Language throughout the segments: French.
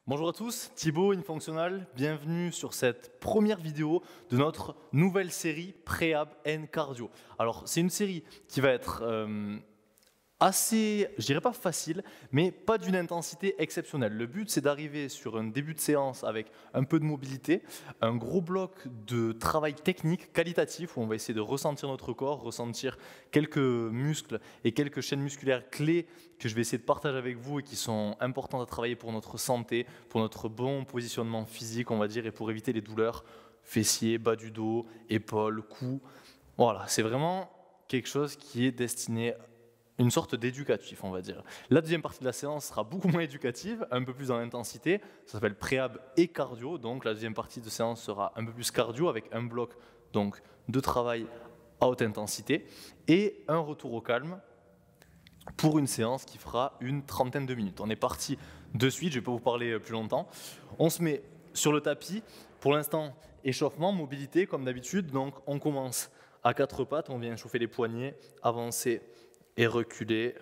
Bonjour à tous, Thibaut, InFunctional, bienvenue sur cette première vidéo de notre nouvelle série Préhab and Cardio. Alors c'est une série qui va être assez, je dirais pas facile, mais pas d'une intensité exceptionnelle. Le but, c'est d'arriver sur un début de séance avec un peu de mobilité, un gros bloc de travail technique, qualitatif, où on va essayer de ressentir notre corps, ressentir quelques muscles et quelques chaînes musculaires clés que je vais essayer de partager avec vous et qui sont importantes à travailler pour notre santé, pour notre bon positionnement physique, on va dire, et pour éviter les douleurs fessiers, bas du dos, épaules, cou. Voilà, c'est vraiment quelque chose qui est destiné une sorte d'éducatif, on va dire. La deuxième partie de la séance sera beaucoup moins éducative, un peu plus dans l'intensité. Ça s'appelle préhab et cardio. Donc la deuxième partie de séance sera un peu plus cardio avec un bloc donc, de travail à haute intensité et un retour au calme pour une séance qui fera une trentaine de minutes. On est parti de suite, je ne vais pas vous parler plus longtemps. On se met sur le tapis. Pour l'instant, échauffement, mobilité comme d'habitude. Donc on commence à quatre pattes, on vient chauffer les poignets, avancer et reculer.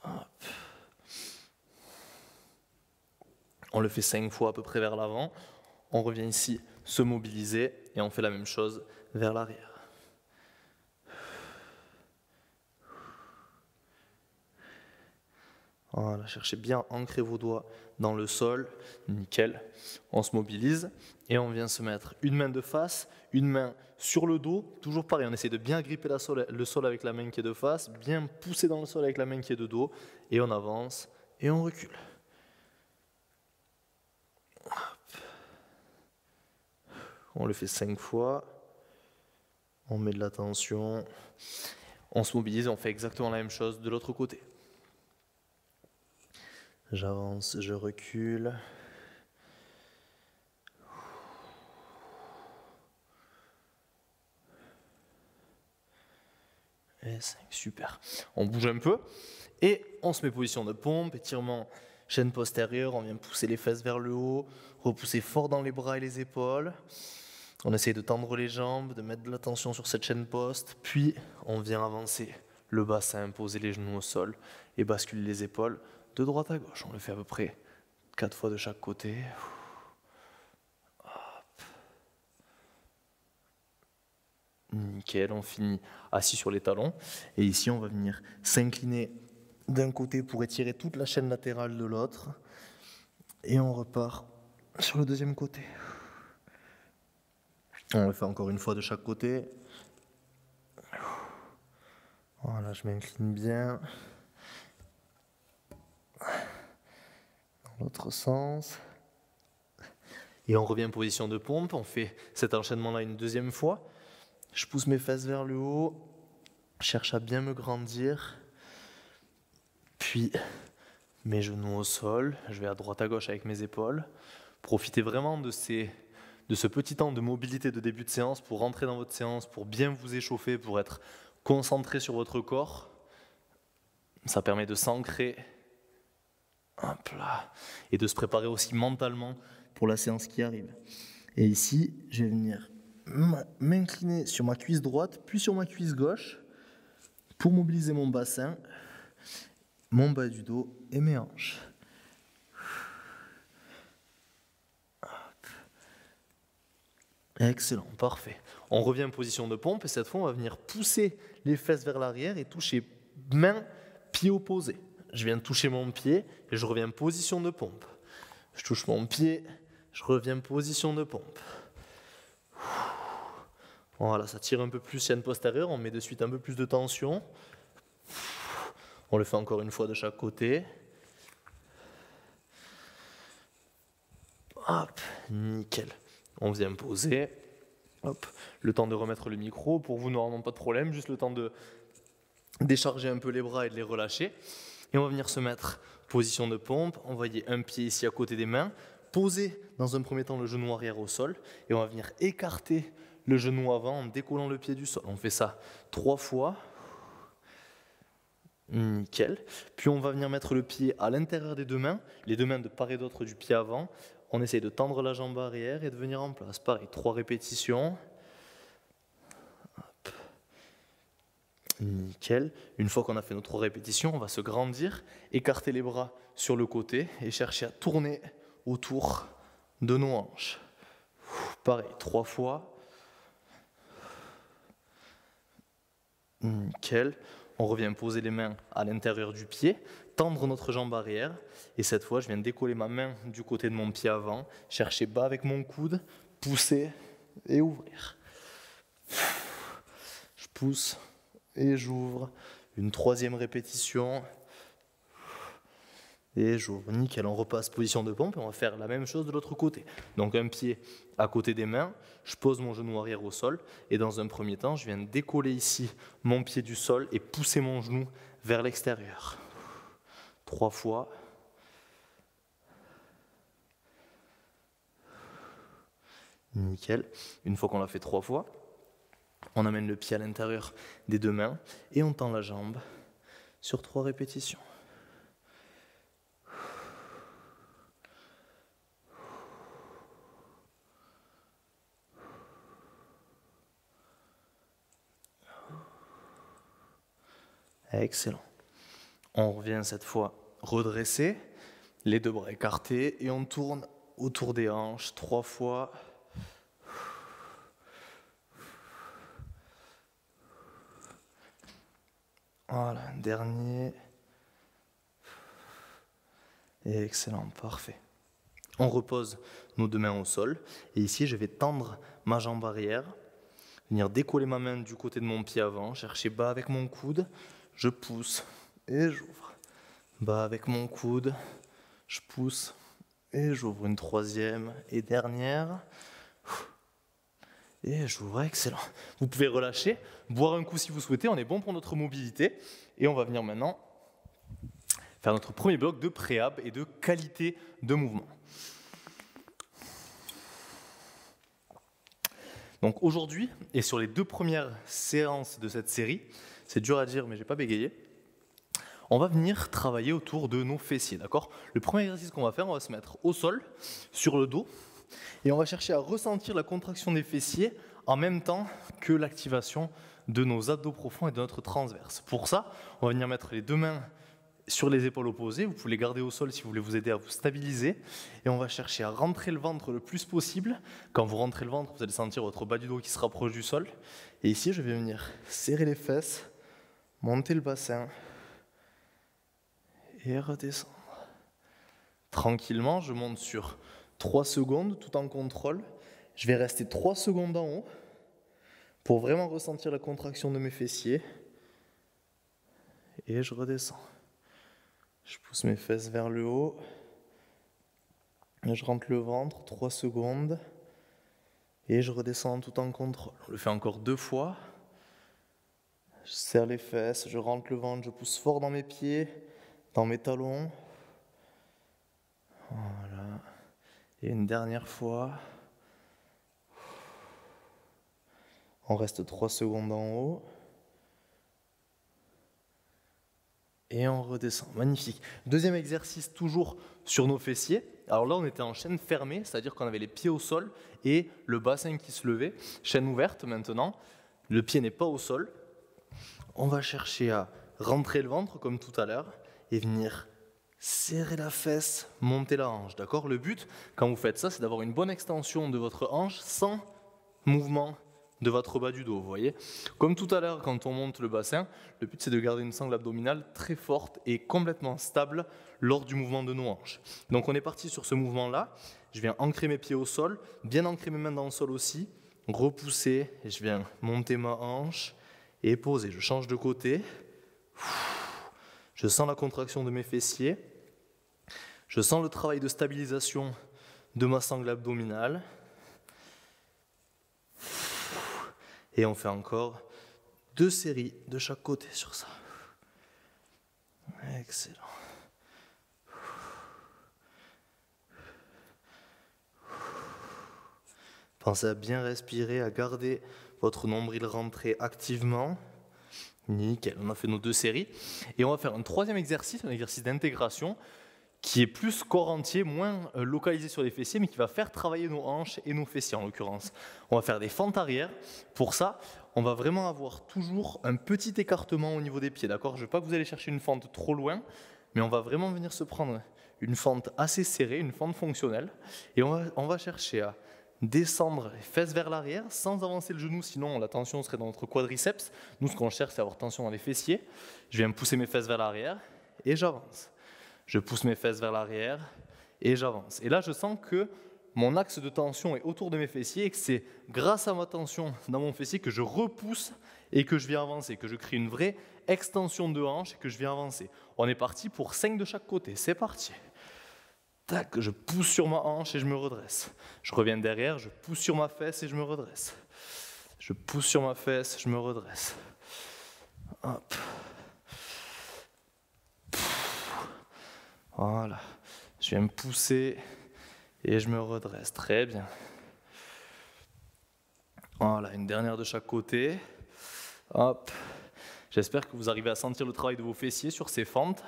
Hop. On le fait 5 fois à peu près vers l'avant. On revient ici se mobiliser et on fait la même chose vers l'arrière. Voilà, cherchez bien à ancrer vos doigts dans le sol, nickel. On se mobilise et on vient se mettre une main de face, une main sur le dos, toujours pareil, on essaie de bien gripper le sol avec la main qui est de face, bien pousser dans le sol avec la main qui est de dos, et on avance et on recule. Hop. On le fait 5 fois, on met de la tension, on se mobilise et on fait exactement la même chose de l'autre côté. J'avance, je recule. Et 5, super. On bouge un peu et on se met position de pompe, étirement chaîne postérieure, on vient pousser les fesses vers le haut, repousser fort dans les bras et les épaules. On essaye de tendre les jambes, de mettre de la tension sur cette chaîne poste, puis on vient avancer le bassin, poser les genoux au sol et basculer les épaules de droite à gauche. On le fait à peu près 4 fois de chaque côté. Hop. Nickel, on finit assis sur les talons. Et ici, on va venir s'incliner d'un côté pour étirer toute la chaîne latérale de l'autre. Et on repart sur le deuxième côté. On le fait encore une fois de chaque côté. Voilà, je m'incline bien. Dans l'autre sens. Et on revient en position de pompe. On fait cet enchaînement-là une deuxième fois. Je pousse mes fesses vers le haut. Je cherche à bien me grandir. Puis mes genoux au sol. Je vais à droite à gauche avec mes épaules. Profitez vraiment de ce petit temps de mobilité de début de séance pour rentrer dans votre séance, pour bien vous échauffer, pour être concentré sur votre corps. Ça permet de s'ancrer. Hop là. Et de se préparer aussi mentalement pour la séance qui arrive. Et ici, je vais venir m'incliner sur ma cuisse droite, puis sur ma cuisse gauche, pour mobiliser mon bassin, mon bas du dos et mes hanches. Hop. Excellent, parfait. On revient en position de pompe et cette fois, on va venir pousser les fesses vers l'arrière et toucher main, pied opposé. Je viens toucher mon pied et je reviens en position de pompe. Je touche mon pied, je reviens en position de pompe. Voilà, ça tire un peu plus chaîne postérieure, on met de suite un peu plus de tension. On le fait encore une fois de chaque côté. Hop, nickel. On vient poser. Hop, le temps de remettre le micro. Pour vous, normalement, pas de problème, juste le temps de décharger un peu les bras et de les relâcher. Et on va venir se mettre position de pompe, envoyer un pied ici à côté des mains, poser dans un premier temps le genou arrière au sol et on va venir écarter le genou avant en décollant le pied du sol. On fait ça 3 fois. Nickel. Puis on va venir mettre le pied à l'intérieur des deux mains, les deux mains de part et d'autre du pied avant. On essaye de tendre la jambe arrière et de venir en place. Pareil, 3 répétitions. Hop. Nickel. Une fois qu'on a fait nos 3 répétitions, on va se grandir, écarter les bras sur le côté et chercher à tourner autour de nos hanches. Pareil, 3 fois. Nickel. On revient poser les mains à l'intérieur du pied, tendre notre jambe arrière. Et cette fois, je viens décoller ma main du côté de mon pied avant, chercher bas avec mon coude, pousser et ouvrir. Je pousse et j'ouvre. Une 3e répétition. Et j'ouvre. Nickel, on repasse position de pompe et on va faire la même chose de l'autre côté. Donc un pied à côté des mains, je pose mon genou arrière au sol et dans un premier temps, je viens décoller ici mon pied du sol et pousser mon genou vers l'extérieur. 3 fois. Nickel. Une fois qu'on l'a fait 3 fois, on amène le pied à l'intérieur des 2 mains et on tend la jambe sur 3 répétitions. Excellent. On revient cette fois redressé, les 2 bras écartés et on tourne autour des hanches 3 fois. Voilà, dernier. Excellent, parfait. On repose nos 2 mains au sol et ici je vais tendre ma jambe arrière, venir décoller ma main du côté de mon pied avant, chercher bas avec mon coude. Je pousse et j'ouvre. Bas avec mon coude, je pousse et j'ouvre. Une 3e et dernière. Et j'ouvre, excellent. Vous pouvez relâcher, boire un coup si vous souhaitez, on est bon pour notre mobilité. Et on va venir maintenant faire notre premier bloc de préhab et de qualité de mouvement. Donc aujourd'hui, et sur les 2 premières séances de cette série, c'est dur à dire mais j'ai pas bégayé, on va venir travailler autour de nos fessiers, d'accord ? Le premier exercice qu'on va faire, on va se mettre au sol, sur le dos, et on va chercher à ressentir la contraction des fessiers en même temps que l'activation de nos abdos profonds et de notre transverse. Pour ça, on va venir mettre les 2 mains sur les épaules opposées, vous pouvez les garder au sol si vous voulez vous aider à vous stabiliser, et on va chercher à rentrer le ventre le plus possible. Quand vous rentrez le ventre, vous allez sentir votre bas du dos qui se rapproche du sol, et ici je vais venir serrer les fesses, monter le bassin, et redescendre. Tranquillement, je monte sur 3 secondes tout en contrôle. Je vais rester 3 secondes en haut pour vraiment ressentir la contraction de mes fessiers. Et je redescends. Je pousse mes fesses vers le haut. Et je rentre le ventre, 3 secondes. Et je redescends tout en contrôle. On le fait encore 2 fois. Je serre les fesses, je rentre le ventre, je pousse fort dans mes pieds, dans mes talons. Voilà. Et une dernière fois. On reste 3 secondes en haut. Et on redescend. Magnifique. 2e exercice, toujours sur nos fessiers. Alors là, on était en chaîne fermée, c'est-à-dire qu'on avait les pieds au sol et le bassin qui se levait. Chaîne ouverte maintenant. Le pied n'est pas au sol. On va chercher à rentrer le ventre comme tout à l'heure et venir serrer la fesse, monter la hanche. D'accord ? Le but, quand vous faites ça, c'est d'avoir une bonne extension de votre hanche sans mouvement de votre bas du dos. Vous voyez ? Comme tout à l'heure, quand on monte le bassin, le but c'est de garder une sangle abdominale très forte et complètement stable lors du mouvement de nos hanches. Donc on est parti sur ce mouvement-là. Je viens ancrer mes pieds au sol, bien ancrer mes mains dans le sol aussi, repousser, et je viens monter ma hanche et poser. Je change de côté. Je sens la contraction de mes fessiers. Je sens le travail de stabilisation de ma sangle abdominale. Et on fait encore 2 séries de chaque côté sur ça. Excellent. Pensez à bien respirer, à garder votre nombril rentré activement. Nickel, on a fait nos 2 séries. Et on va faire un 3e exercice, un exercice d'intégration, qui est plus corps entier, moins localisé sur les fessiers, mais qui va faire travailler nos hanches et nos fessiers en l'occurrence. On va faire des fentes arrière. Pour ça, on va vraiment avoir toujours un petit écartement au niveau des pieds, d'accord ? Je ne veux pas que vous allez chercher une fente trop loin, mais on va vraiment venir se prendre une fente assez serrée, une fente fonctionnelle, et on va chercher à descendre les fesses vers l'arrière sans avancer le genou, sinon la tension serait dans notre quadriceps. Nous, ce qu'on cherche, c'est avoir tension dans les fessiers. Je viens pousser mes fesses vers l'arrière et j'avance. Je pousse mes fesses vers l'arrière et j'avance. Et là, je sens que mon axe de tension est autour de mes fessiers et que c'est grâce à ma tension dans mon fessier que je repousse et que je viens avancer, que je crée une vraie extension de hanche et que je viens avancer. On est parti pour 5 de chaque côté. C'est parti. Tac, je pousse sur ma hanche et je me redresse. Je reviens derrière, je pousse sur ma fesse et je me redresse. Je pousse sur ma fesse, je me redresse. Hop. Voilà. Je viens me pousser et je me redresse. Très bien. Voilà, une dernière de chaque côté. Hop. J'espère que vous arrivez à sentir le travail de vos fessiers sur ces fentes.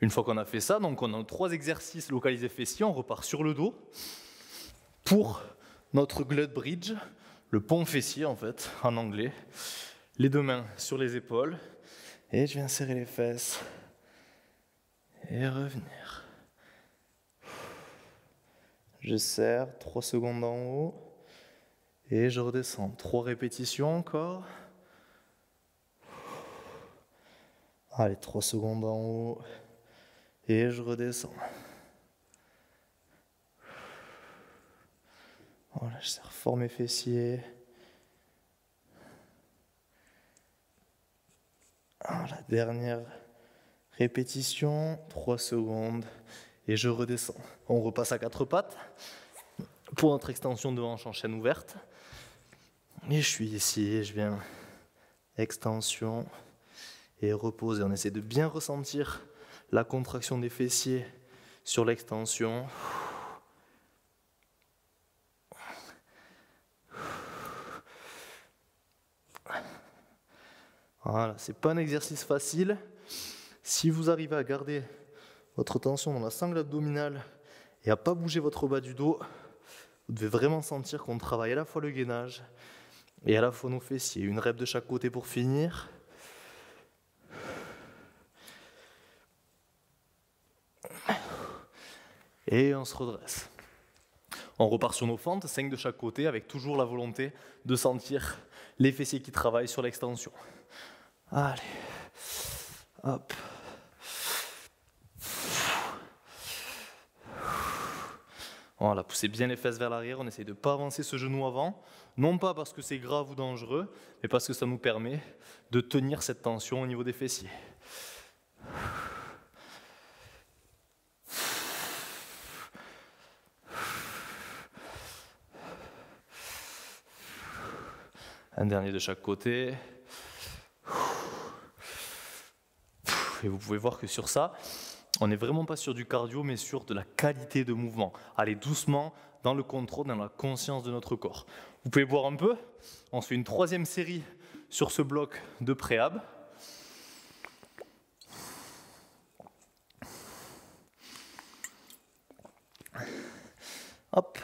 Une fois qu'on a fait ça, donc on a 3 exercices localisés fessiers, on repart sur le dos pour notre glute bridge, le pont fessier en fait, en anglais. Les 2 mains sur les épaules et je viens serrer les fesses et revenir. Je serre 3 secondes en haut et je redescends. 3 répétitions encore. Allez, 3 secondes en haut. Et je redescends. Voilà, je serre fort mes fessiers. Voilà, dernière répétition, 3 secondes. Et je redescends. On repasse à 4 pattes. Pour notre extension de hanche en chaîne ouverte. Et je suis ici, je viens extension et reposer. On essaie de bien ressentir la contraction des fessiers sur l'extension. Voilà, c'est pas un exercice facile. Si vous arrivez à garder votre tension dans la sangle abdominale et à pas bouger votre bas du dos, vous devez vraiment sentir qu'on travaille à la fois le gainage et à la fois nos fessiers. Une rep de chaque côté pour finir. Et on se redresse. On repart sur nos fentes, 5 de chaque côté, avec toujours la volonté de sentir les fessiers qui travaillent sur l'extension. Allez, hop. Voilà, poussez bien les fesses vers l'arrière, on essaye de ne pas avancer ce genou avant, non pas parce que c'est grave ou dangereux, mais parce que ça nous permet de tenir cette tension au niveau des fessiers. Un dernier de chaque côté. Et vous pouvez voir que sur ça, on n'est vraiment pas sur du cardio, mais sur de la qualité de mouvement. Allez doucement dans le contrôle, dans la conscience de notre corps. Vous pouvez voir un peu. On se fait une 3e série sur ce bloc de préhab. Hop.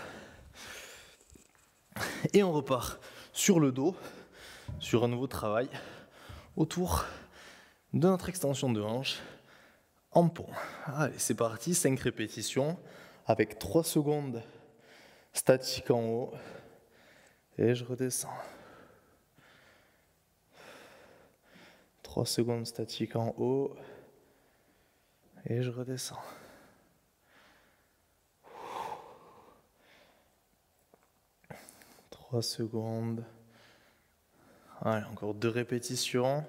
Et on repart sur le dos, sur un nouveau travail autour de notre extension de hanche en pont. Allez, c'est parti, 5 répétitions avec 3 secondes statiques en haut et je redescends. 3 secondes statiques en haut et je redescends. Trois secondes. Allez, encore 2 répétitions.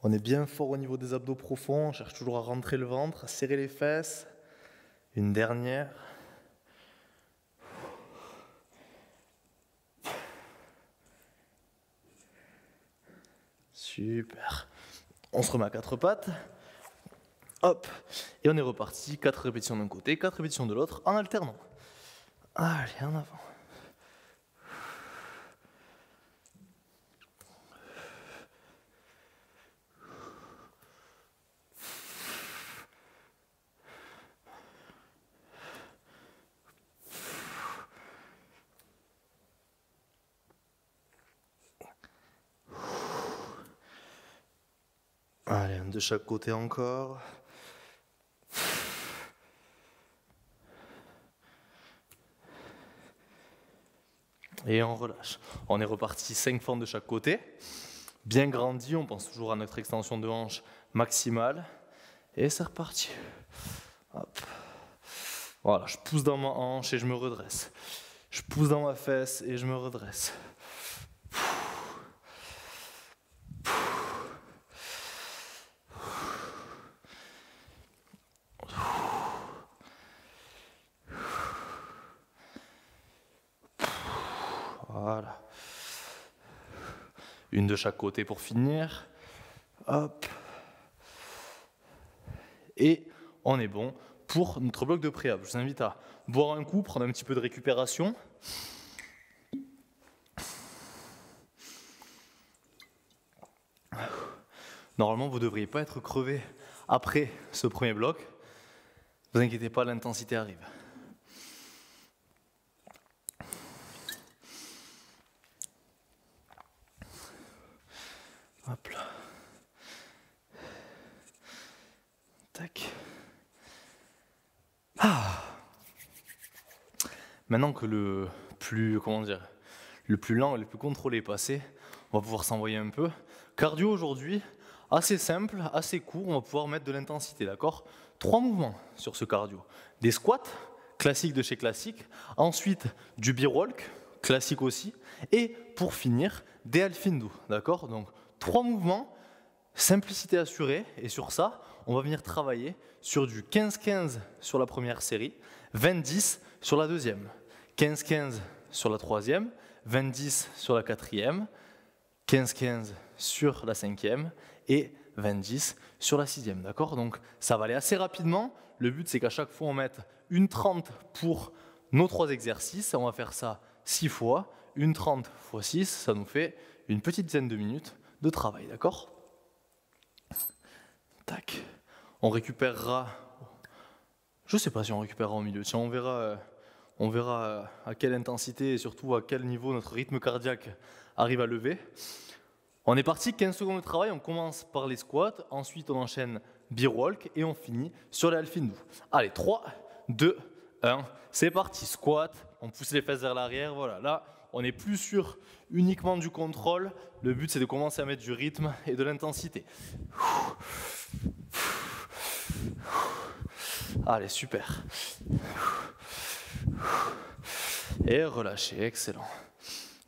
On est bien fort au niveau des abdos profonds. On cherche toujours à rentrer le ventre, à serrer les fesses. Une dernière. Super. On se remet à 4 pattes. Hop. Et on est reparti. 4 répétitions d'un côté, 4 répétitions de l'autre, en alternant. Allez, en avant. Allez, un de chaque côté encore. Et on relâche. On est reparti 5 fentes de chaque côté. Bien grandi, on pense toujours à notre extension de hanche maximale. Et c'est reparti. Hop. Voilà, je pousse dans ma hanche et je me redresse. Je pousse dans ma fesse et je me redresse. Voilà. Une de chaque côté pour finir. Hop. Et on est bon pour notre bloc de préhab. Je vous invite à boire un coup, prendre un petit peu de récupération. Normalement, vous ne devriez pas être crevé après ce premier bloc. Ne vous inquiétez pas, l'intensité arrive. Hop là. Tac. Ah. Maintenant que le plus lent et le plus contrôlé est passé, on va pouvoir s'envoyer un peu. Cardio aujourd'hui, assez simple, assez court, on va pouvoir mettre de l'intensité, d'accord ? 3 mouvements sur ce cardio. Des squats, classiques de chez classique, ensuite du B-walk, classique aussi, et pour finir, des half-hindu, d'accord ? Donc 3 mouvements, simplicité assurée, et sur ça, on va venir travailler sur du 15-15 sur la première série, 20-10 sur la deuxième, 15-15 sur la troisième, 20-10 sur la quatrième, 15-15 sur la cinquième et 20-10 sur la sixième, d'accord ? Donc ça va aller assez rapidement. Le but, c'est qu'à chaque fois, on mette une 30 pour nos 3 exercices. On va faire ça 6 fois. Une 30 x 6, ça nous fait une petite dizaine de minutes de travail, d'accord ? Tac. On récupérera, je ne sais pas si on récupérera au milieu, tiens, on verra à quelle intensité et surtout à quel niveau notre rythme cardiaque arrive à lever. On est parti, 15 secondes de travail, on commence par les squats, ensuite on enchaîne beer walk et on finit sur les half-hindu. Allez, 3, 2, 1, c'est parti, squat, on pousse les fesses vers l'arrière, voilà, là on n'est plus sur uniquement du contrôle, le but c'est de commencer à mettre du rythme et de l'intensité. Allez, super. Et relâchez, excellent.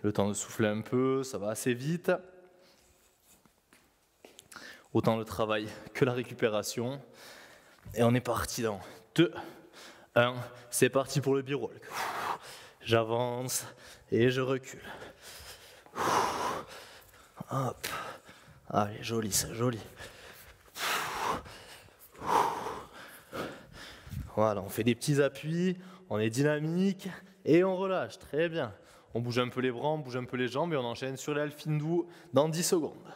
Le temps de souffler un peu, ça va assez vite. Autant le travail que la récupération. Et on est parti dans 2, 1, c'est parti pour le beer walk. J'avance et je recule. Hop. Allez, joli ça, joli. Voilà, on fait des petits appuis, on est dynamique et on relâche, très bien. On bouge un peu les bras, on bouge un peu les jambes et on enchaîne sur les half-hindu dans 10 secondes.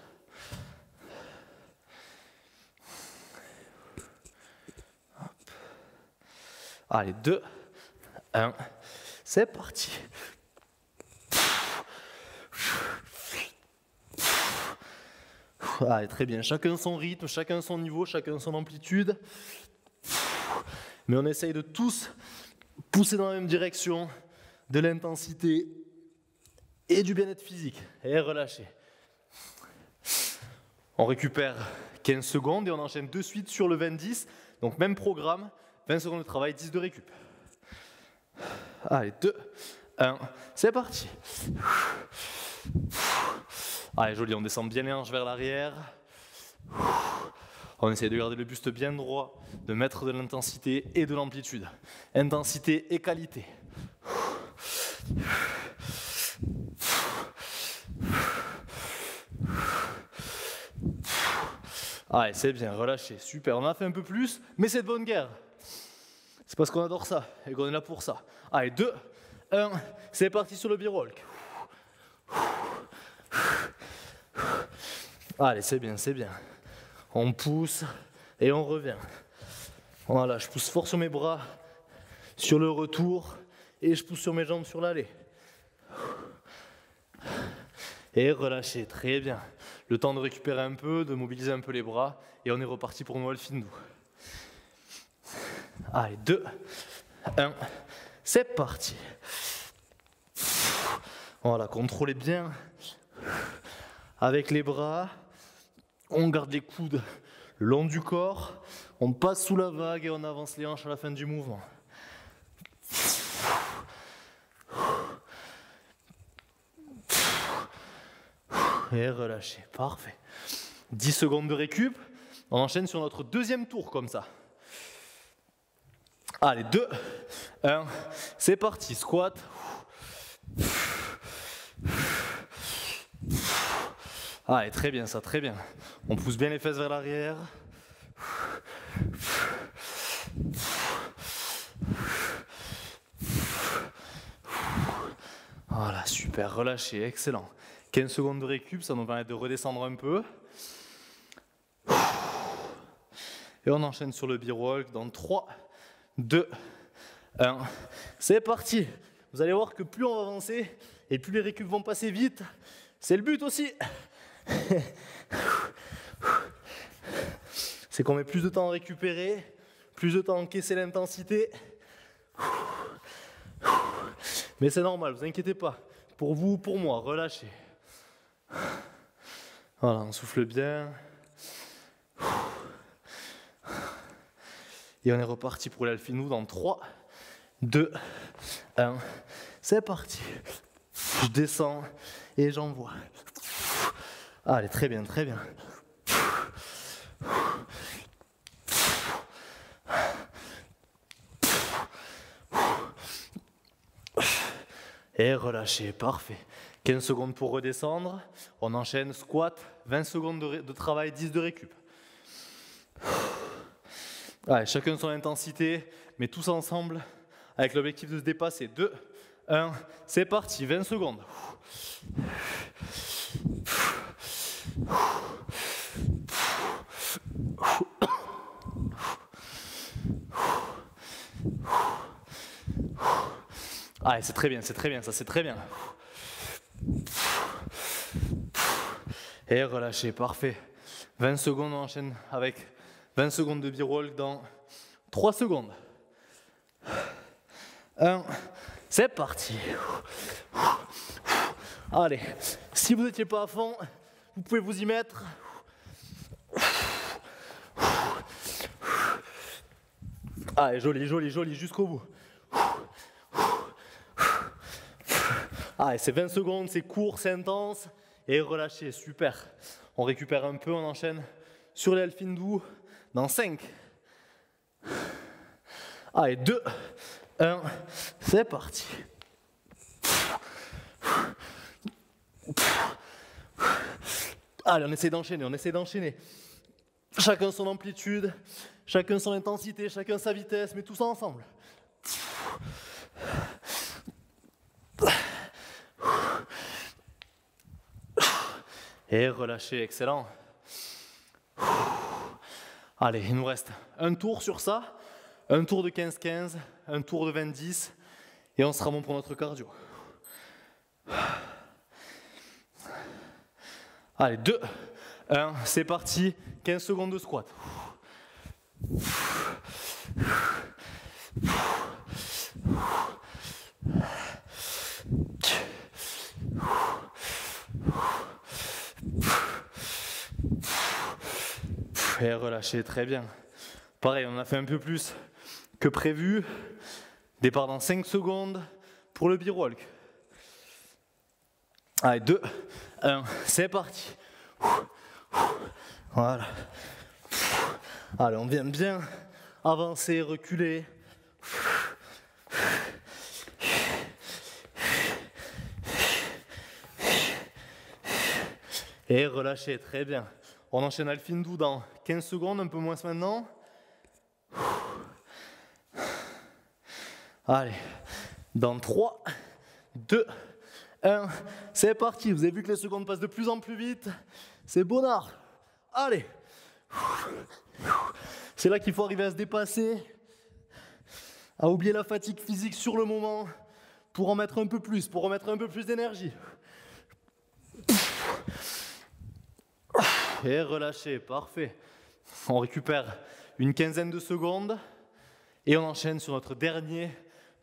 Hop. Allez, 2, 1, c'est parti. Allez, très bien, chacun son rythme, chacun son niveau, chacun son amplitude. Mais on essaye de tous pousser dans la même direction, de l'intensité et du bien-être physique. Et relâcher. On récupère 15 secondes et on enchaîne de suite sur le 20-10. Donc même programme, 20 secondes de travail, 10 de récup. Allez, 2, 1, c'est parti. Allez, joli, on descend bien les hanches vers l'arrière. On essaie de garder le buste bien droit, de mettre de l'intensité et de l'amplitude. Intensité et qualité. Allez, c'est bien, relâchez, super. On en a fait un peu plus, mais c'est de bonne guerre. C'est parce qu'on adore ça et qu'on est là pour ça. Allez, 2, 1, c'est parti sur le beer walk. Allez, c'est bien, c'est bien. On pousse et on revient. Voilà, je pousse fort sur mes bras sur le retour et je pousse sur mes jambes sur l'aller. Et relâchez, très bien. Le temps de récupérer un peu, de mobiliser un peu les bras et on est reparti pour nos half-hindu. Allez, 2, 1, c'est parti. Voilà, contrôlez bien avec les bras. On garde les coudes le long du corps. On passe sous la vague et on avance les hanches à la fin du mouvement. Et relâchez, parfait. 10 secondes de récup. On enchaîne sur notre deuxième tour comme ça. Allez, 2, 1, c'est parti, squat. Allez, très bien ça, très bien. On pousse bien les fesses vers l'arrière. Voilà, super, relâchez, excellent. 15 secondes de récup, ça nous permet de redescendre un peu. Et on enchaîne sur le B-Walk dans 3, 2, 1. C'est parti. Vous allez voir que plus on va avancer et plus les récup vont passer vite. C'est le but aussi. C'est qu'on met plus de temps à récupérer, plus de temps à encaisser l'intensité. Mais c'est normal, vous inquiétez pas. Pour vous, pour moi, relâchez. Voilà, on souffle bien. Et on est reparti pour l'Alfinou dans 3, 2, 1. C'est parti. Je descends et j'envoie. Allez, très bien, très bien. Et relâchez, parfait. 15 secondes pour redescendre. On enchaîne squat, 20 secondes de travail, 10 de récup. Allez, chacun son intensité, mais tous ensemble avec l'objectif de se dépasser. 2, 1, c'est parti, 20 secondes. Allez, c'est très bien, ça c'est très bien. Et relâchez, parfait. 20 secondes, on enchaîne avec 20 secondes de B-Walk dans 3 secondes. 1, c'est parti. Allez, si vous n'étiez pas à fond, vous pouvez vous y mettre. Allez, joli, joli, joli, jusqu'au bout. Allez, c'est 20 secondes, c'est court, c'est intense. Et relâchez, super. On récupère un peu, on enchaîne sur les Alfindou dans 5. Allez, 2, 1, c'est parti. Allez, on essaie d'enchaîner, on essaie d'enchaîner. Chacun son amplitude, chacun son intensité, chacun sa vitesse, mais tout ça ensemble. Et relâchez, excellent. Allez, il nous reste un tour sur ça, un tour de 15-15, un tour de 20-10, et on sera bon pour notre cardio. Allez, 2, 1, c'est parti, 15 secondes de squat. Et relâchez, très bien. Pareil, on a fait un peu plus que prévu. Départ dans 5 secondes pour le B-Walk. Allez, 2, 1, c'est parti. Voilà. Allez, on vient bien avancer, reculer. Et relâchez, très bien. On enchaîne Alfindou dans 15 secondes, un peu moins maintenant. Allez, dans 3, 2, 1, c'est parti. Vous avez vu que les secondes passent de plus en plus vite. C'est bonnard. Allez. C'est là qu'il faut arriver à se dépasser, à oublier la fatigue physique sur le moment, pour en mettre un peu plus, pour remettre un peu plus d'énergie. Et relâchez, parfait. On récupère une quinzaine de secondes et on enchaîne sur notre dernier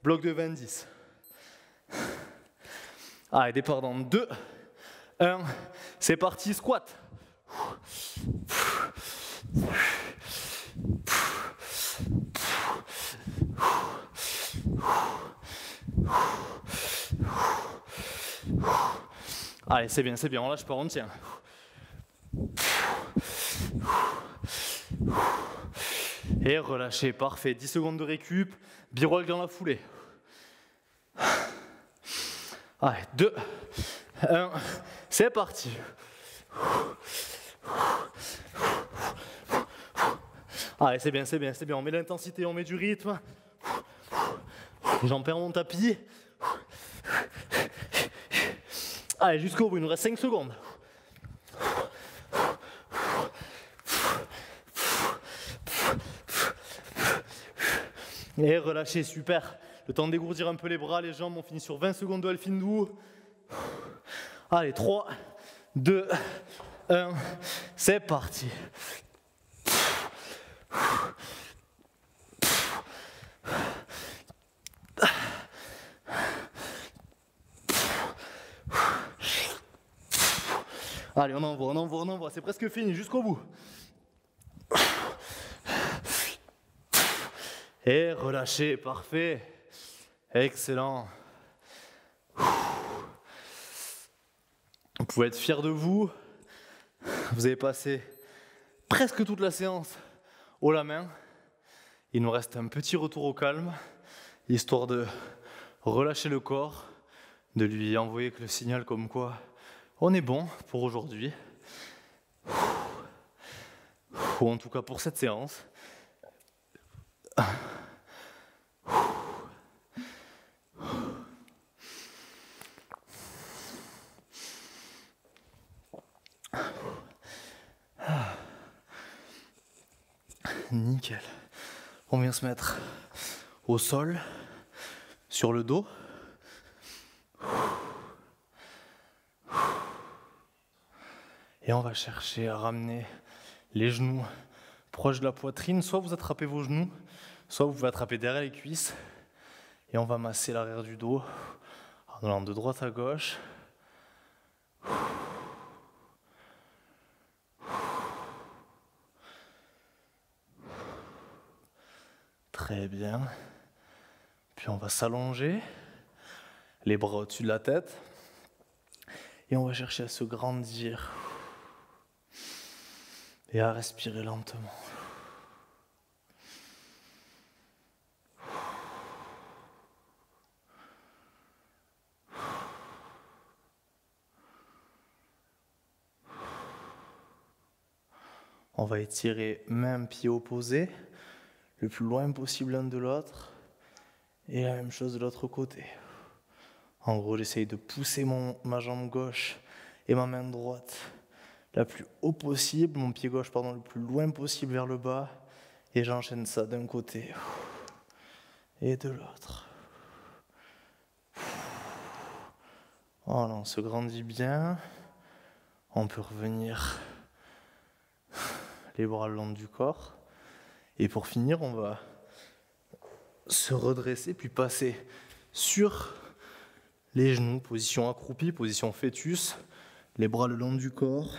bloc de 20-10. Allez, départ dans 2, 1, c'est parti, squat. Allez, c'est bien, on lâche pas, on tient. Et relâchez, parfait. 10 secondes de récup, biroll dans la foulée. Allez, 2, 1, c'est parti. Allez, c'est bien, on met de l'intensité, on met du rythme. J'en perds mon tapis. Allez, jusqu'au bout, il nous reste 5 secondes. Et relâchez, super. Le temps de dégourdir un peu les bras, les jambes, on finit sur 20 secondes de Halfindou. Allez, 3, 2, 1, c'est parti. Allez, on envoie, c'est presque fini, jusqu'au bout. Et relâchez, parfait. Excellent. Vous pouvez être fiers de vous. Vous avez passé presque toute la séance haut la main. Il nous reste un petit retour au calme, histoire de relâcher le corps, de lui envoyer le signal comme quoi on est bon pour aujourd'hui. Ou en tout cas pour cette séance. Nickel. On vient se mettre au sol, sur le dos. Et on va chercher à ramener les genoux proches de la poitrine. Soit vous attrapez vos genoux, soit vous pouvez attraper derrière les cuisses. Et on va masser l'arrière du dos en allant de droite à gauche. Très bien. Puis on va s'allonger, les bras au-dessus de la tête. Et on va chercher à se grandir. Et à respirer lentement. On va étirer main, pied opposé, le plus loin possible l'un de l'autre. Et la même chose de l'autre côté. En gros, j'essaye de pousser ma jambe gauche et ma main droite la plus haut possible, mon pied gauche le plus loin possible vers le bas, et j'enchaîne ça d'un côté et de l'autre. Voilà, on se grandit bien, on peut revenir les bras le long du corps, et pour finir, on va se redresser puis passer sur les genoux, position accroupie, position fœtus, les bras le long du corps.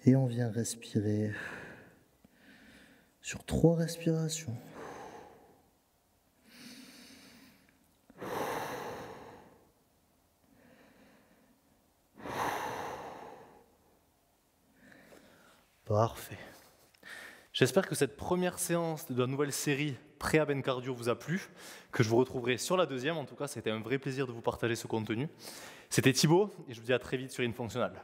Et on vient respirer sur 3 respirations. Parfait. J'espère que cette première séance de la nouvelle série Pré-Aben Cardio vous a plu, que je vous retrouverai sur la deuxième. En tout cas, c'était un vrai plaisir de vous partager ce contenu. C'était Thibaut et je vous dis à très vite sur InFunctional.